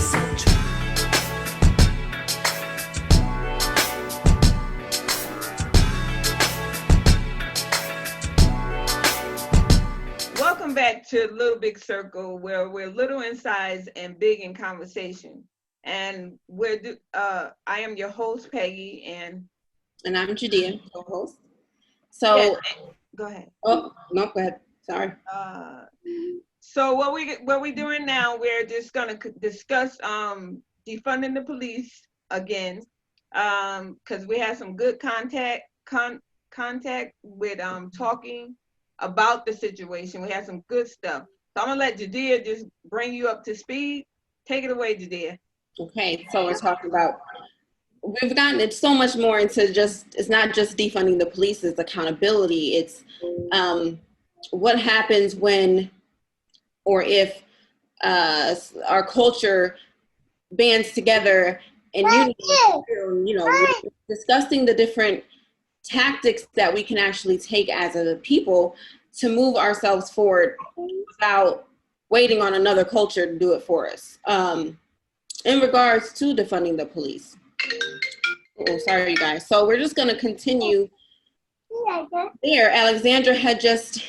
research. Welcome back to Little Big Circle, where we're little in size and big in conversation. And I am your host, Peggy, and I'm Judea, co-host. So, go ahead. Oh no, go ahead. Sorry. So what we doing now? We're just gonna discuss defunding the police again, because we had some good contact with talking about the situation. We had some good stuff. So I'm gonna let Judea just bring you up to speed. Take it away, Judea. Okay, so we're talking about, we've gotten it so much more into it's not just defunding the police, it's accountability. It's what happens when or if our culture bands together and we're discussing the different tactics that we can actually take as a people to move ourselves forward without waiting on another culture to do it for us. In regards to defunding the police. Oh, sorry, you guys. So we're just going to continue there. Alexandra had just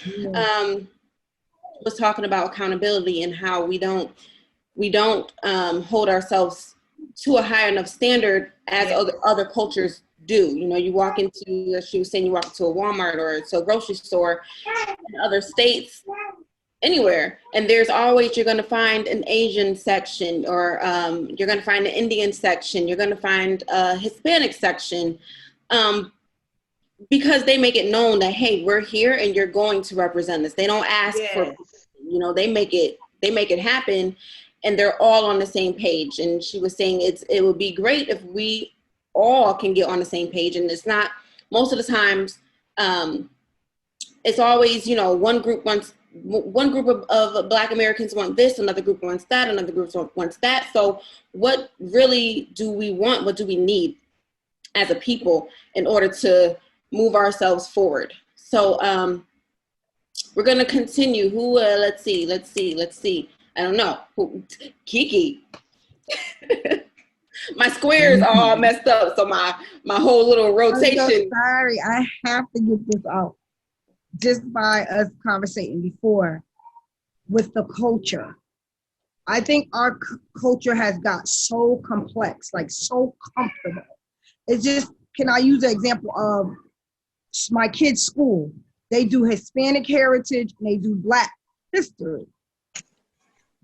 was talking about accountability and how we don't hold ourselves to a high enough standard as other cultures do. You know, you walk into, as she was saying, you walk into a Walmart or to a grocery store in other states, anywhere, and there's always, you're going to find an Asian section, or you're going to find an Indian section, you're going to find a Hispanic section, because they make it known that, hey, we're here and you're going to represent us. They don't ask for, they make it happen, and they're all on the same page. And she was saying it would be great if we all can get on the same page. And it's not, most of the times, it's always, one group of Black Americans want this, another group wants that, another group wants that. So what really do we want? What do we need as a people in order to move ourselves forward? So we're going to continue. Who, let's see. I don't know. Kiki. My squares are all messed up. So my whole little rotation. I'm so sorry. I have to get this out. Just by us conversating before with the culture. I think our culture has got so complex, like so comfortable. It's just, can I use an example of my kids' school? They do Hispanic heritage and they do Black history.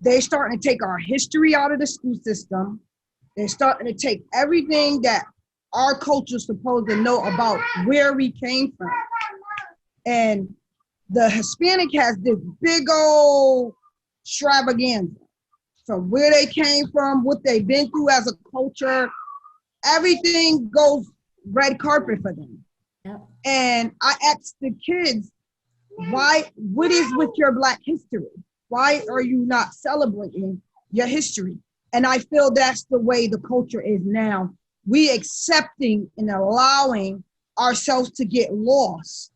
They're starting to take our history out of the school system. They're starting to take everything that our culture is supposed to know about where we came from. And the Hispanic has this big old extravaganza. So where they came from, what they've been through as a culture, everything goes red carpet for them. Yep. And I asked the kids, what is with your Black history? Why are you not celebrating your history? And I feel that's the way the culture is now. We accepting and allowing ourselves to get lost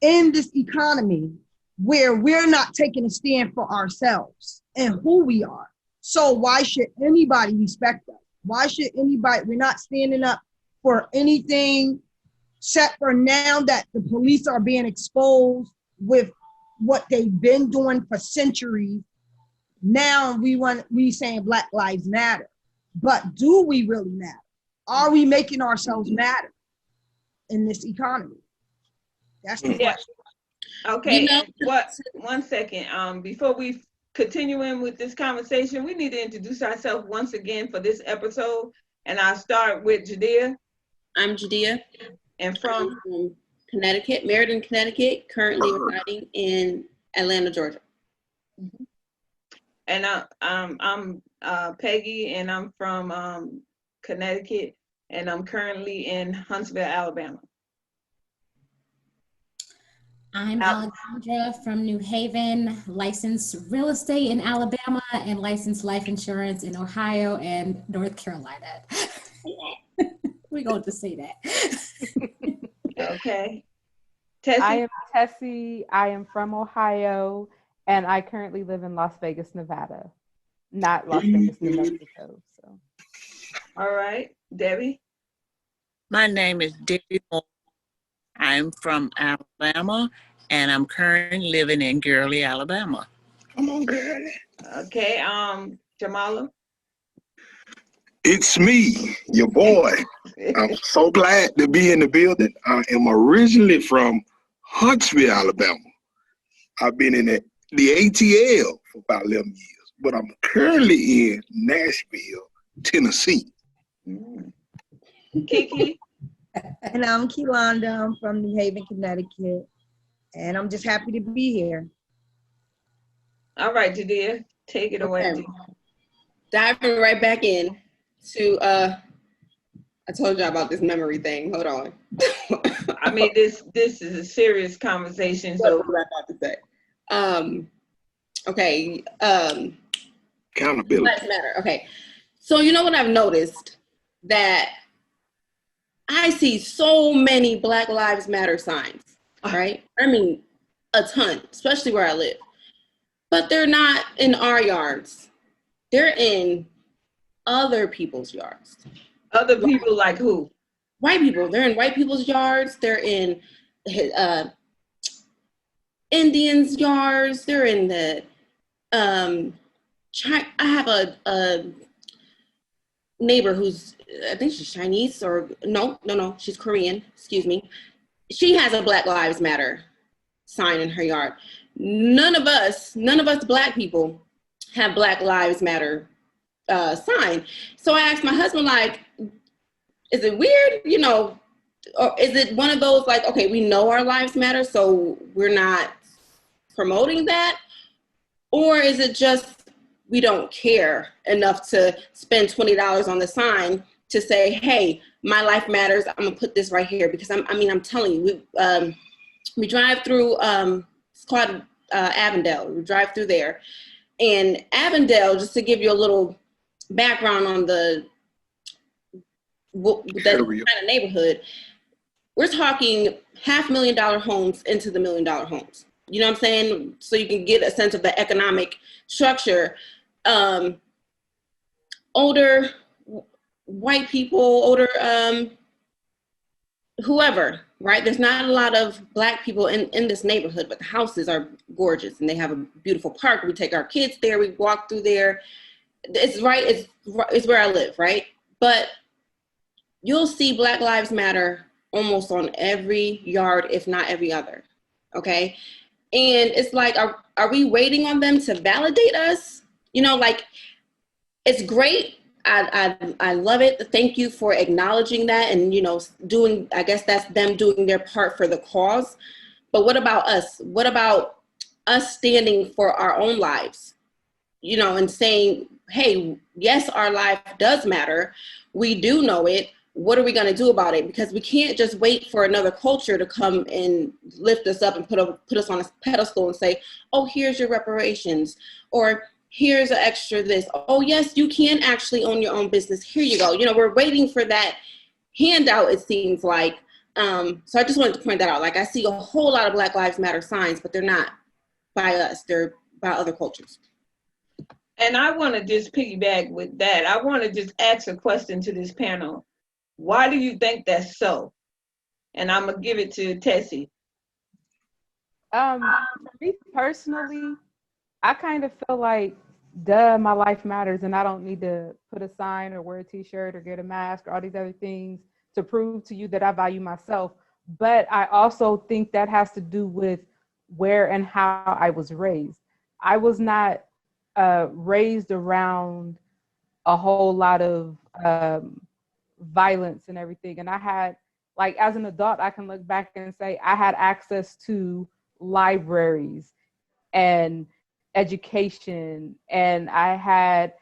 in this economy where we're not taking a stand for ourselves and who we are. So why should anybody respect us? Why should anybody, we're not standing up for anything except for now that the police are being exposed with what they've been doing for centuries. Now we saying Black Lives Matter, but do we really matter? Are we making ourselves matter in this economy? That's the question. Okay. One second. Before we continue in with this conversation, we need to introduce ourselves once again for this episode. And I'll start with Judea. I'm Judea. And from Connecticut, Meriden, Connecticut, currently residing in Atlanta, Georgia. Mm-hmm. And I'm Peggy, and I'm from Connecticut, and I'm currently in Huntsville, Alabama. I'm Alexandra from New Haven, licensed real estate in Alabama and licensed life insurance in Ohio and North Carolina. We're going to say that. Okay. Tessie? I am Tessie. I am from Ohio, and I currently live in Las Vegas, Nevada. not Las Vegas, New Mexico. So. All right, Debbie. My name is Debbie Moore. I'm from Alabama, and I'm currently living in Gurley, Alabama. Come on, girl. Okay, Jamala. It's me, your boy. I'm so glad to be in the building. I am originally from Huntsville, Alabama. I've been in the ATL for about 11 years, but I'm currently in Nashville, Tennessee. Kiki. And I'm Kelonda. I'm from New Haven, Connecticut. And I'm just happy to be here. All right, Judea, take it away. Okay. Diving right back in to, I told you about this memory thing. Hold on. I mean, this is a serious conversation. So what was I about to say? Okay. Accountability. Lives matter. Okay. So you know what I've noticed? That I see so many Black Lives Matter signs, right? I mean, a ton, especially where I live. But they're not in our yards. They're in other people's yards. Other people like who? White people. They're in white people's yards. They're in Indians' yards. They're in the I have a neighbor who's, I think she's Chinese, or no, she's Korean, excuse me. She has a Black Lives Matter sign in her yard. None of us Black people have Black Lives Matter sign. So I asked my husband, like, is it weird, you know, or is it one of those like, okay, we know our lives matter, so we're not promoting that? Or is it just we don't care enough to spend $20 on the sign to say, hey, my life matters. I'm gonna put this right here because I'm telling you, we drive through, it's called Avondale. We drive through there, and Avondale, just to give you a little background on that kind of neighborhood, we're talking $500,000 homes into the $1 million homes. You know what I'm saying? So you can get a sense of the economic structure. Older white people, older whoever, right? There's not a lot of Black people in this neighborhood, but the houses are gorgeous and they have a beautiful park. We take our kids there, we walk through there. It's where I live, right? But you'll see Black Lives Matter almost on every yard, if not every other, okay? And it's like, are we waiting on them to validate us? You know, like, it's great. I love it. Thank you for acknowledging that and, you know, I guess that's them doing their part for the cause. But what about us? What about us standing for our own lives, you know, and saying, hey, yes, our life does matter. We do know it. What are we going to do about it? Because we can't just wait for another culture to come and lift us up and put us on a pedestal and say, oh, here's your reparations, or here's an extra this. Oh, yes, you can actually own your own business. Here you go. You know, we're waiting for that handout, it seems like. So I just wanted to point that out. Like, I see a whole lot of Black Lives Matter signs, but they're not by us. They're by other cultures. And I want to just piggyback with that. I want to just ask a question to this panel. Why do you think that's so? And I'm going to give it to Tessie. For me personally, I kind of feel like, duh, my life matters and I don't need to put a sign or wear a t-shirt or get a mask or all these other things to prove to you that I value myself. But I also think that has to do with where and how I was raised. I was not raised around a whole lot of violence and everything. And I had, like, as an adult, I can look back and say I had access to libraries and education, and I had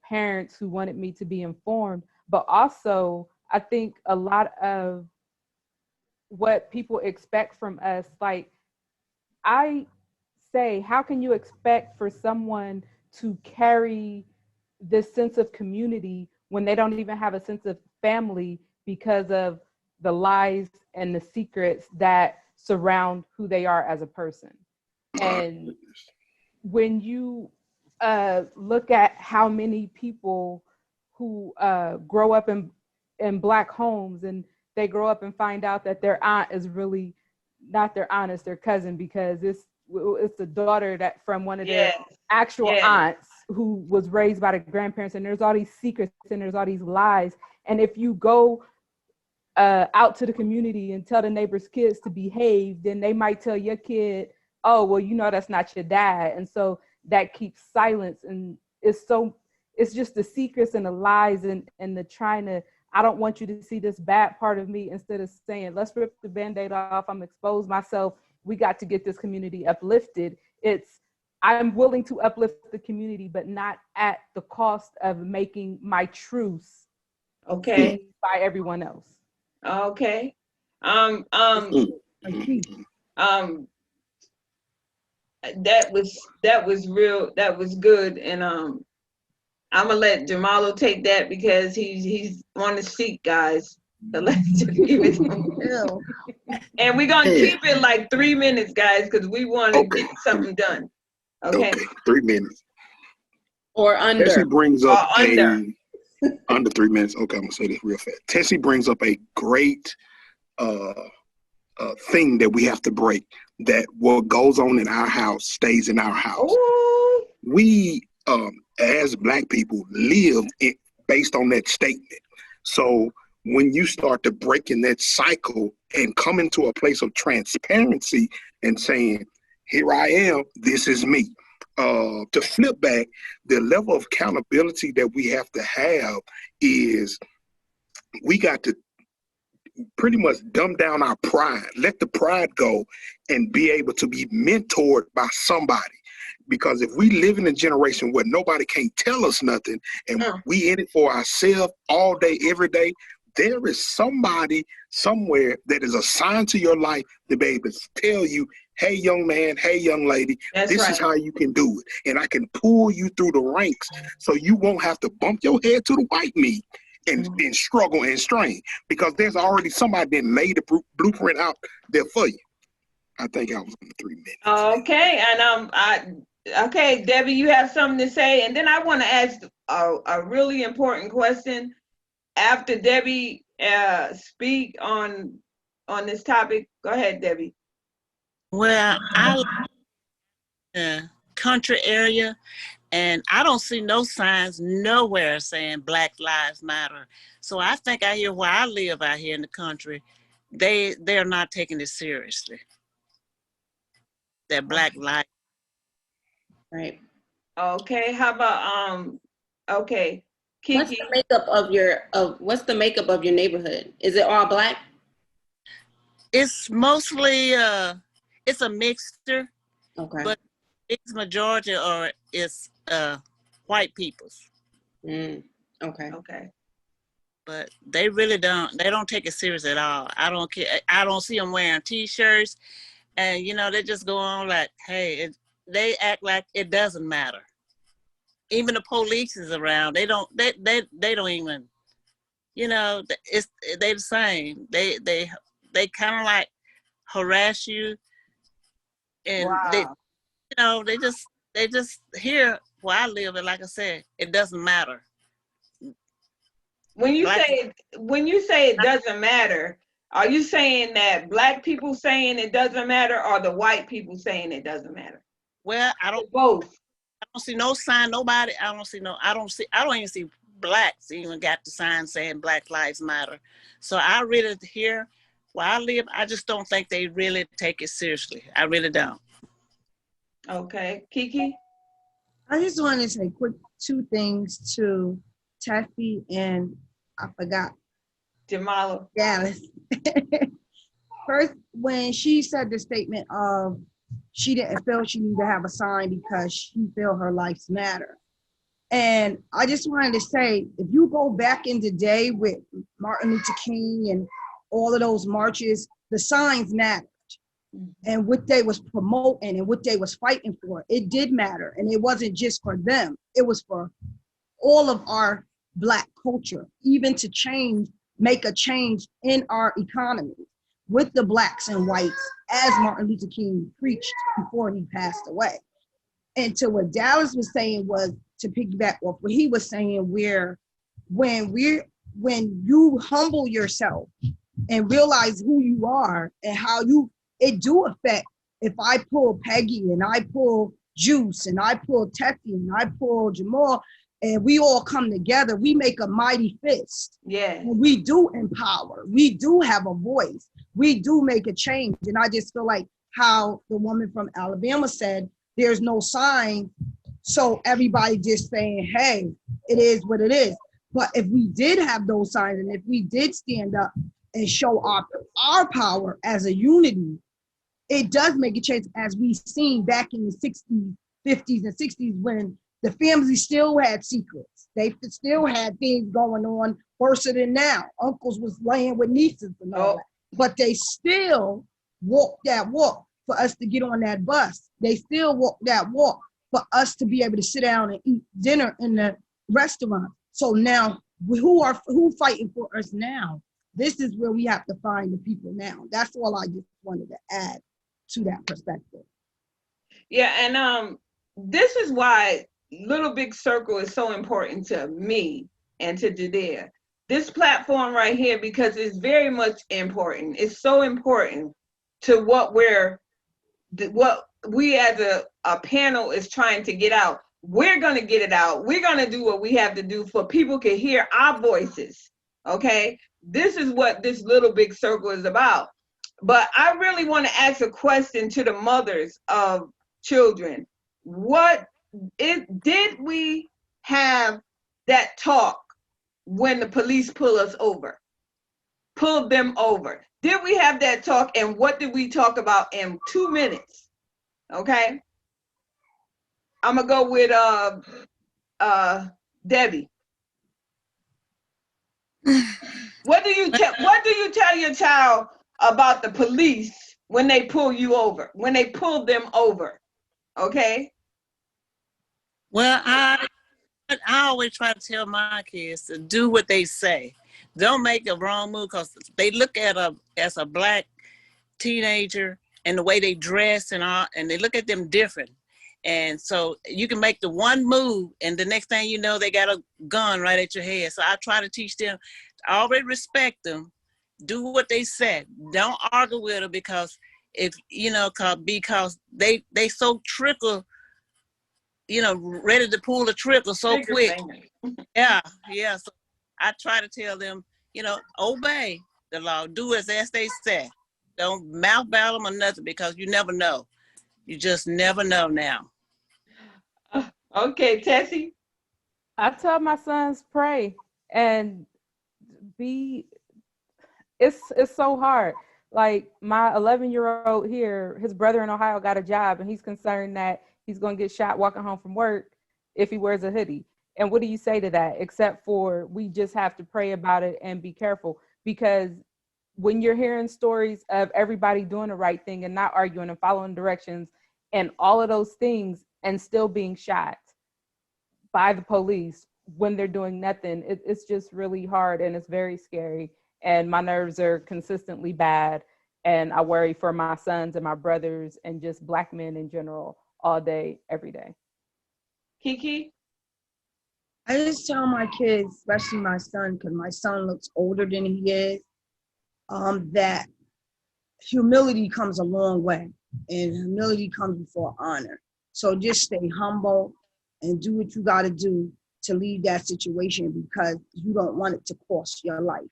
parents who wanted me to be informed. But also, I think a lot of what people expect from us, like, I say, how can you expect for someone to carry this sense of community when they don't even have a sense of family because of the lies and the secrets that surround who they are as a person? And when you look at how many people who grow up in Black homes, and they grow up and find out that their aunt is really not their aunt, it's their cousin, because it's the daughter that from one of their actual aunts who was raised by the grandparents, and there's all these secrets and there's all these lies. And if you go out to the community and tell the neighbors' kids to behave, then they might tell your kid, oh, well, you know, that's not your dad. And so that keeps silence. And it's just the secrets and the lies and the trying to, I don't want you to see this bad part of me, instead of saying, let's rip the Band-Aid off, I'm expose myself, we got to get this community uplifted. I'm willing to uplift the community, but not at the cost of making my truths by everyone else. Okay. That was real. That was good. And I'm gonna let Jamalo take that because he's on the seat, guys. So let's just give it to him. And we're gonna keep it like 3 minutes, guys, because we want to get something done. Okay. 3 minutes. Or under. Tessie brings up under 3 minutes. Okay, I'm gonna say this real fast. Tessie brings up a great thing that we have to break. That what goes on in our house stays in our house. Ooh. We, as Black people, live based on that statement. So when you start to break in that cycle and come into a place of transparency and saying, here I am, this is me. To flip back, the level of accountability that we have to have is we got to pretty much dumb down our pride, let the pride go, and be able to be mentored by somebody. Because if we live in a generation where nobody can't tell us nothing and we in it for ourselves all day, every day, there is somebody somewhere that is assigned to your life to be able to tell you, hey, young man, hey, young lady, this is how you can do it. And I can pull you through the ranks so you won't have to bump your head to the white meat and struggle and strain, because there's already somebody that laid the blueprint out there for you. I think I was in 3 minutes. Okay, and okay, Debbie, you have something to say, and then I want to ask a really important question after Debbie speak on this topic. Go ahead, Debbie. Well, I live in a country area, and I don't see no signs nowhere saying Black Lives Matter. So I think out here where I live out here in the country, they're not taking it seriously. That Black lives. Right. Okay. How about okay, Kiki. What's the makeup of your neighborhood? Is it all Black? It's mostly it's a mixture. Okay. But its majority is white peoples. Okay. Okay. But they really don't take it serious at all. I don't care. I don't see them wearing t-shirts, and they just go on like, hey, they act like it doesn't matter. Even the police is around. They don't even, they the same. They kind of like harass you, and they just here where I live, and like I said, it doesn't matter. When you say it doesn't matter, are you saying that Black people saying it doesn't matter, or the white people saying it doesn't matter? Well, I don't both. I don't see no sign. Nobody. I don't even see Blacks even got the sign saying Black Lives Matter. So I really here where I live, I just don't think they really take it seriously. I really don't. Okay, Kiki. I just want to say quick 2 things to Tessie and I forgot. Jamala. Dallas. First, when she said the statement of she didn't feel she needed to have a sign because she felt her lives matter. And I just wanted to say, if you go back in the day with Martin Luther King and all of those marches, the signs mattered. And what they was promoting and what they was fighting for, it did matter. And it wasn't just for them. It was for all of our Black culture, even to make a change in our economy with the Blacks and whites, as Martin Luther King preached before he passed away. And to what Dallas was saying was to piggyback off what he was saying, where when you humble yourself and realize who you are and how it do affect. If I pull Peggy and I pull Juice and I pull Techie and I pull Jamal and we all come together, we make a mighty fist. Yeah. And we do empower. We do have a voice. We do make a change. And I just feel like how the woman from Alabama said, there's no sign. So everybody just saying, hey, it is what it is. But if we did have those signs and if we did stand up and show our power as a unity, it does make a change, as we've seen back in the 60s, 50s, and 60s when the family still had secrets. They still had things going on worse than now. Uncles was laying with nieces and all that. But they still walked that walk for us to get on that bus. They still walked that walk for us to be able to sit down and eat dinner in the restaurant. So now, who fighting for us now? This is where we have to find the people now. That's all I just wanted to add to that perspective. Yeah, and this is why Little Big Circle is so important to me and to Judea. This platform right here, because it's very much important. It's so important to what we as a panel is trying to get out. We're going to get it out. We're going to do what we have to do for people to hear our voices. Okay? This is what this Little Big Circle is about. But I really want to ask a question to the mothers of children. Did we have that talk when the police pulled them over? Did we have that talk, and what did we talk about in 2 minutes? Okay? I'm gonna go with Debbie. What do you tell your child about the police when they pull you over, when they pull them over? Okay. Well, I always try to tell my kids to do what they say. Don't make a wrong move, because they look at as a black teenager and the way they dress and all, and they look at them different. And so you can make the one move, and the next thing you know, they got a gun right at your head. So I try to teach them, always respect them, do what they said. Don't argue with them, because because they so trickle, ready to pull the trigger so quick. Yeah. So I try to tell them, obey the law, do as they say. Don't mouth battle them or nothing, because you never know. You just never know now. Okay, Tessie. I tell my sons pray and it's so hard. Like my 11-year-old here, his brother in Ohio got a job and he's concerned that he's going to get shot walking home from work if he wears a hoodie. And what do you say to that? Except for we just have to pray about it and be careful, because when you're hearing stories of everybody doing the right thing and not arguing and following directions and all of those things and still being shot by the police when they're doing nothing, it's just really hard and it's very scary. And my nerves are consistently bad. And I worry for my sons and my brothers and just Black men in general all day, every day. Kiki? I just tell my kids, especially my son, because my son looks older than he is, that humility comes a long way, and humility comes before honor. So just stay humble and do what you got to do to leave that situation, because you don't want it to cost your life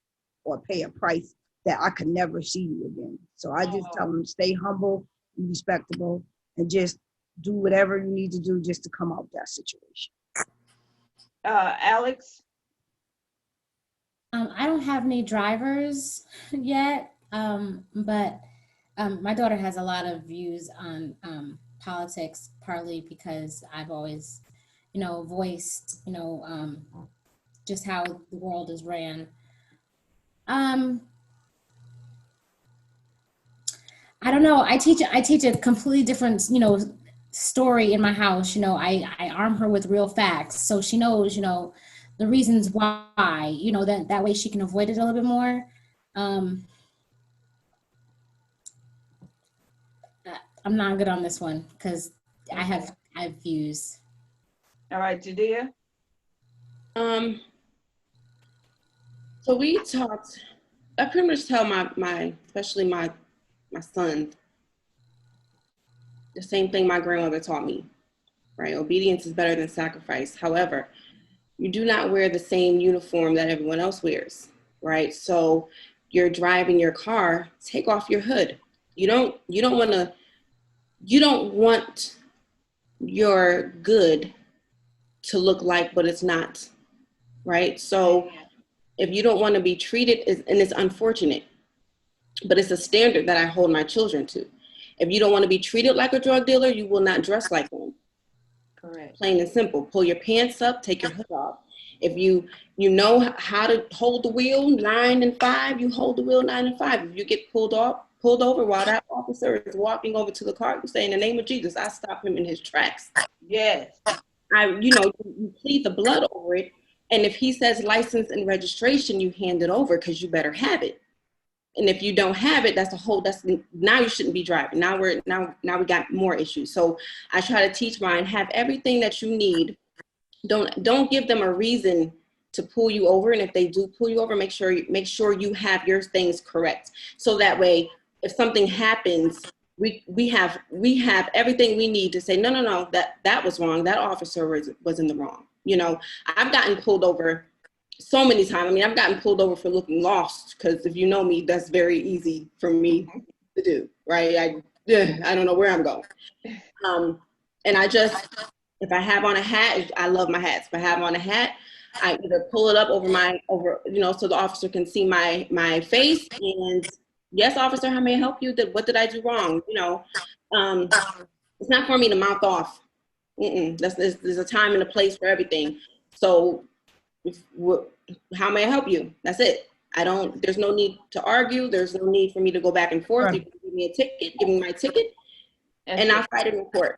or pay a price that I could never see you again. So I just tell them, stay humble, be respectable, and just do whatever you need to do just to come out of that situation. Alex? I don't have any drivers yet, but my daughter has a lot of views on politics, partly because I've always, voiced, just how the world is ran. I don't know. I teach a completely different, story in my house. I arm her with real facts, so she knows, the reasons why, that way she can avoid it a little bit more. I'm not good on this one because I have I've used. All right, Judea. So we talked, I pretty much tell especially my son, the same thing my grandmother taught me, right? Obedience is better than sacrifice. However, you do not wear the same uniform that everyone else wears, right? So you're driving your car, take off your hood. You don't want your good to look like what it's not, right? So if you don't want to be treated, and it's unfortunate, but it's a standard that I hold my children to. If you don't want to be treated like a drug dealer, you will not dress like one. Correct. Plain and simple. Pull your pants up, take your hood off. If you know how to hold the wheel 9 and 5, you hold the wheel 9 and 5. If you get pulled over while that officer is walking over to the car, you say, in the name of Jesus, I stop him in his tracks. Yes. You plead the blood over it. And if he says license and registration, you hand it over because you better have it. And if you don't have it, now you shouldn't be driving. Now we got more issues. So I try to teach mine, have everything that you need. Don't give them a reason to pull you over. And if they do pull you over, make sure you have your things correct. So that way, if something happens, we have everything we need to say, no, that was wrong. That officer was in the wrong. I've gotten pulled over so many times. I mean, I've gotten pulled over for looking lost, because if you know me, that's very easy for me to do, right? I don't know where I'm going. And if I have on a hat, I love my hats. If I have on a hat, I either pull it up over so the officer can see my face, and yes, officer, how may I help you? What did I do wrong? It's not for me to mouth off. There's a time and a place for everything. So how may I help you? That's it. There's no need to argue. There's no need for me to go back and forth. You can give me a ticket, give me my ticket, and I'll fight it in court.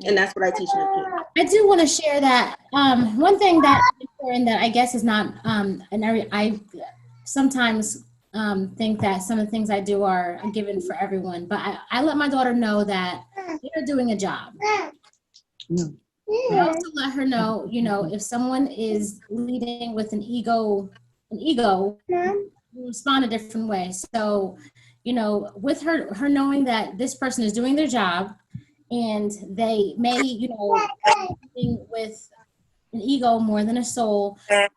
And that's what I teach my kids. I do want to share that one thing that I guess is not, and I sometimes think that some of the things I do are given for everyone, but I let my daughter know that you're doing a job. I also let her know, if someone is leading with an ego, you respond a different way. So, with her knowing that this person is doing their job, and they may, leading with an ego more than a soul, you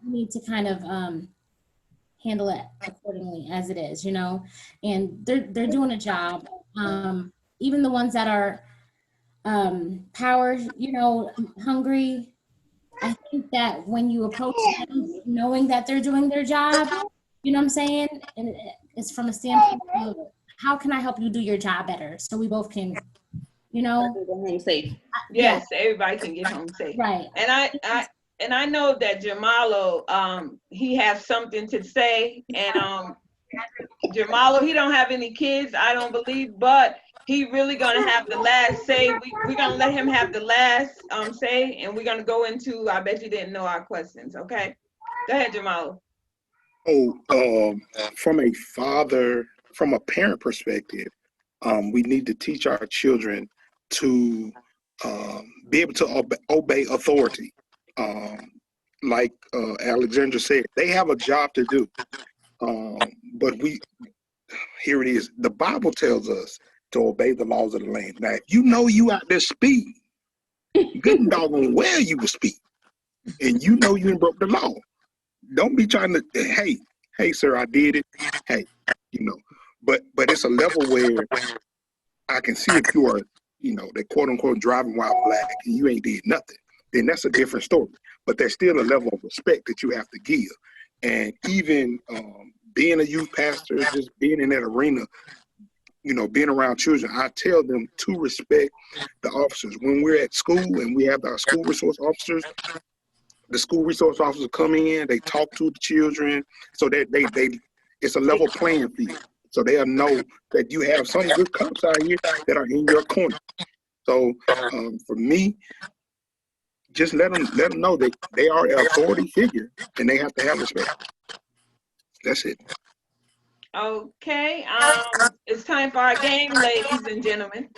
need to kind of handle it accordingly as it is, and they're doing a job. Even the ones that are power, hungry. I think that when you approach them knowing that they're doing their job, you know what I'm saying? And it's from a standpoint of, how can I help you do your job better so we both can, go home safe. Yes, everybody can get home safe. Right. And I know that Jamalo, he has something to say, and Jamalo, he don't have any kids, I don't believe, but he really gonna have the last say. We're gonna let him have the last say, and we're gonna go into, I bet you didn't know, our questions. Okay, go ahead, Jamalo. From a parent perspective, we need to teach our children to be able to obey authority. Like Alexandra said, they have a job to do. But here it is. The Bible tells us to obey the laws of the land. Now, if you know you out there speeding, good and doggone well you will speed, and you know you broke the law. Don't be trying to, hey, sir, I did it. Hey, but it's a level where I can see if you are, they quote unquote driving while black and you ain't did nothing, then that's a different story. But there's still a level of respect that you have to give. And even being a youth pastor, just being in that arena, being around children, I tell them to respect the officers. When we're at school and we have our school resource officers, the school resource officers come in, they talk to the children, so that they it's a level playing field. So they'll know that you have some good cops out here that are in your corner. So for me, just let them know that they are an authority figure and they have to have respect. That's it. Okay, it's time for our game, ladies and gentlemen.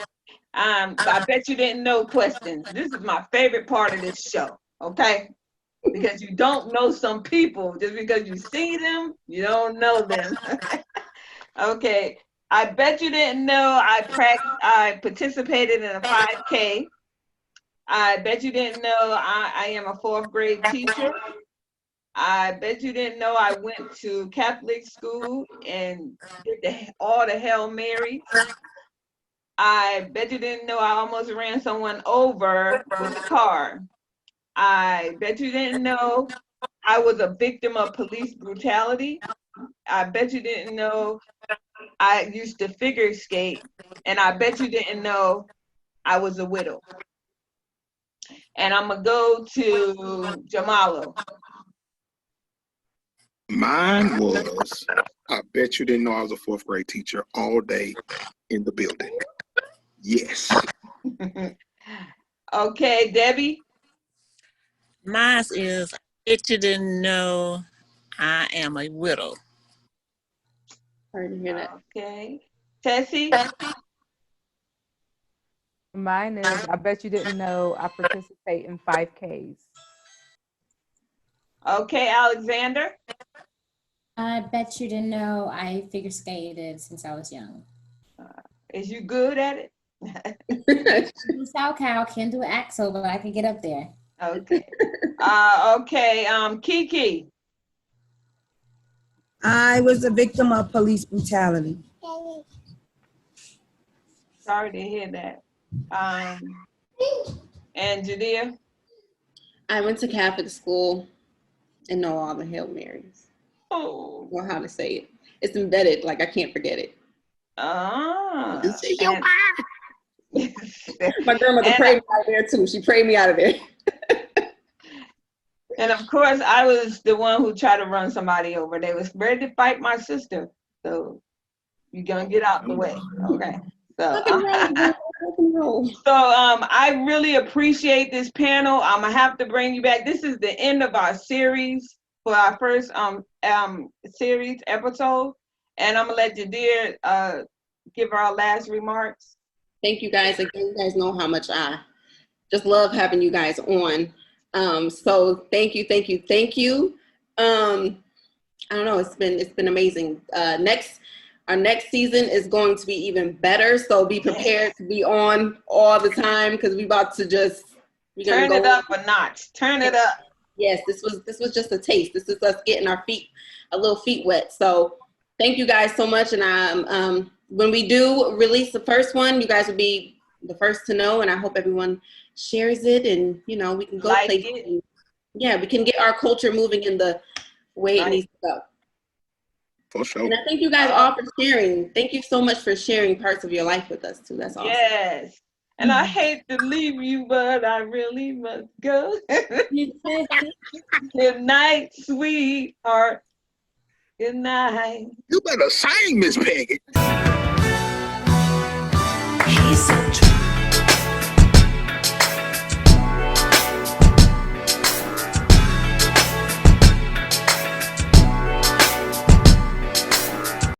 I bet you didn't know questions. This is my favorite part of this show, okay? Because you don't know some people. Just because you see them, you don't know them. Okay. I bet you didn't know I participated in a 5K. I bet you didn't know I am a 4th grade teacher. I bet you didn't know I went to Catholic school and did all the Hail Marys. I bet you didn't know I almost ran someone over with a car. I bet you didn't know I was a victim of police brutality. I bet you didn't know I used to figure skate. And I bet you didn't know I was a widow. And I'm going to go to Jamalo. Mine was, I bet you didn't know I was a 4th grade teacher all day in the building. Yes. Okay, Debbie. Mine is, I bet you didn't know I am a widow. Sorry to hear that. Okay. Tessie. Mine is, I bet you didn't know I participate in 5Ks. Okay, Alexander. I bet you didn't know I figure skated since I was young. Is you good at it? I'm South Cow, can't do an axle, but I can get up there. Okay. Kiki. I was a victim of police brutality. Sorry to hear that. And Judea? I went to Catholic school and know all the Hail Marys. Oh. Or how to say it. It's embedded, like I can't forget it. Ah. My grandmother prayed me out of there too. She prayed me out of there. And of course, I was the one who tried to run somebody over. They was ready to fight my sister. So you're gonna get out the way. Okay. So I really appreciate this panel. I'm gonna have to bring you back. This is the end of our series for our first series episode. And I'm gonna let Jadea give our last remarks. Thank you guys. Again, you guys know how much I just love having you guys on. So thank you. I don't know, it's been amazing. Our next season is going to be even better. So be prepared to be on all the time because we're turn it up a notch. Turn it up. Yes, this was just a taste. This is us getting our little feet wet. So thank you guys so much. And when we do release the first one, you guys will be the first to know. And I hope everyone shares it, and we can go play. Yeah, we can get our culture moving in the way it needs to go. For sure. And I thank you guys all for sharing. Thank you so much for sharing parts of your life with us too. That's awesome. Yes. And I hate to leave you, but I really must go. Good night, sweetheart. Good night. You better sing, Miss Peggy. He's so